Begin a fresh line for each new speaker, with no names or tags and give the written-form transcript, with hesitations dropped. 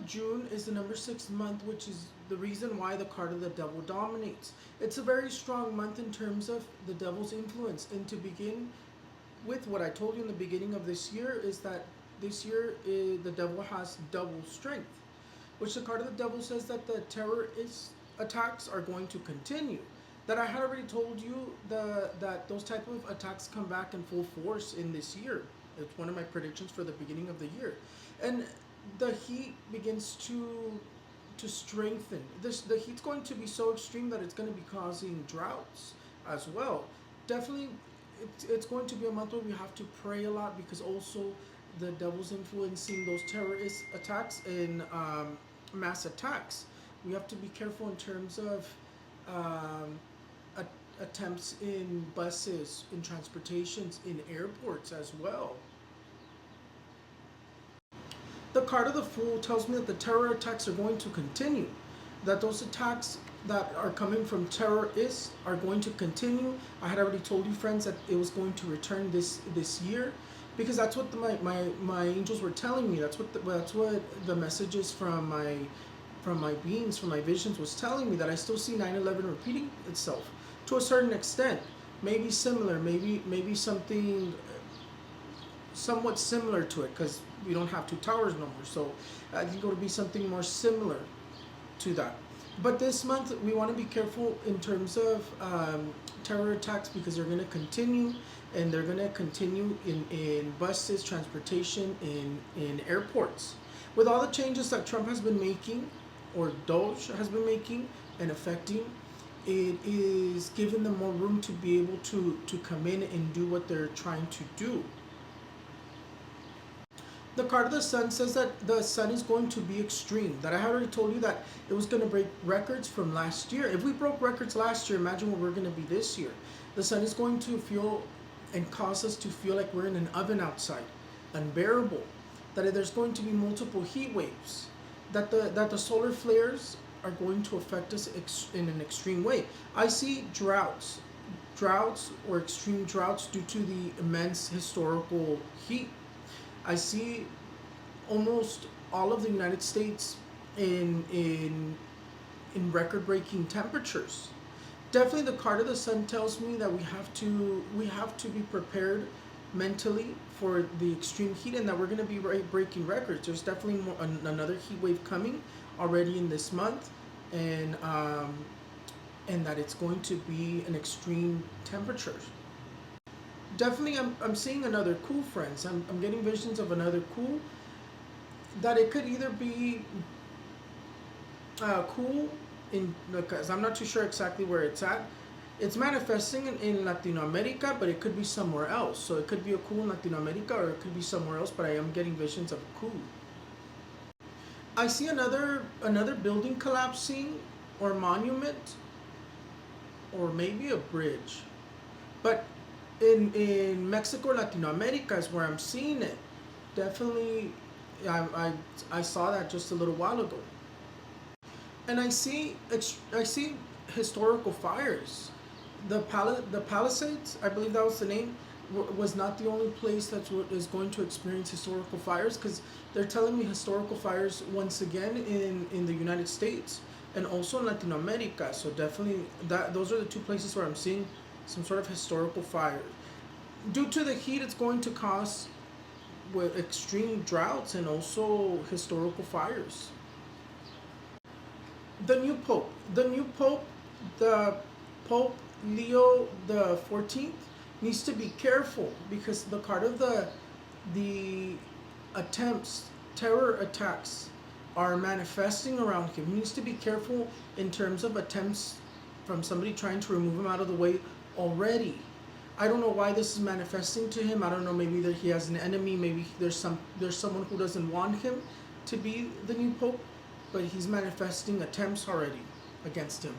of June is the number 6 month, which is the reason why the card of the devil dominates. It's a very strong month in terms of the devil's influence. And to begin with, what I told you in the beginning of this year is that this year the devil has double strength, which the card of the devil says that the terrorist attacks are going to continue. That I had already told you that those type of attacks come back in full force in this year. It's one of my predictions for the beginning of the year, and the heat begins to strengthen. The heat's going to be so extreme that it's going to be causing droughts as well. Definitely, it's going to be a month where we have to pray a lot because also the devil's influencing those terrorist attacks and mass attacks. We have to be careful in terms of um, attempts in buses, in transportations, in airports as well. The card of the Fool tells me that the terror attacks are going to continue, that those attacks that are coming from terrorists are going to continue. I had already told you, friends, that it was going to return this year, because that's what my angels were telling me. That's what the messages from my beings, from my visions was telling me, that I still see 9/11 repeating itself to a certain extent. Maybe similar, maybe something somewhat similar to it, because we don't have two towers no more. So I think it'll be something more similar to that. But this month we want to be careful in terms of terror attacks, because they're going to continue, and they're going to continue in buses, transportation, in airports. With all the changes that Trump has been making, or Doge has been making and affecting, it is giving them more room to be able to come in and do what they're trying to do. The card of the sun says that the sun is going to be extreme. That I had already told you that it was going to break records from last year. If we broke records last year, imagine what we're going to be this year. The sun is going to feel and cause us to feel like we're in an oven outside, unbearable. That there's going to be multiple heat waves. That the solar flares are going to affect us in an extreme way. I see droughts or extreme droughts due to the immense historical heat. I see almost all of the United States in record-breaking temperatures. Definitely, the card of the sun tells me that we have to be prepared mentally for the extreme heat, and that we're going to be breaking records. There's definitely another heat wave coming already in this month, and that it's going to be an extreme temperature. Definitely, I'm seeing another coup, friends. I'm getting visions of another coup, that it could either be coup in, because I'm not too sure exactly where it's at. It's manifesting in Latino America, but it could be somewhere else. So it could be a coup in Latino America, or it could be somewhere else, but I am getting visions of a coup. I see another building collapsing, or monument, or maybe a bridge. But in Mexico, Latino America is where I'm seeing it. Definitely, I, I, I saw that just a little while ago. And I see historical fires. The Palisades, I believe that was the name, was not the only place is going to experience historical fires, because they're telling me historical fires once again in the United States, and also in Latin America. So definitely, those are the two places where I'm seeing some sort of historical fire. Due to the heat, it's going to cause with extreme droughts and also historical fires. The new pope, the Pope Leo the 14th, needs to be careful, because the card of the attempts, terror attacks, are manifesting around him. He needs to be careful in terms of attempts from somebody trying to remove him out of the way already. I don't know why this is manifesting to him. I don't know. Maybe that he has an enemy. Maybe there's someone who doesn't want him to be the new pope, but he's manifesting attempts already against him.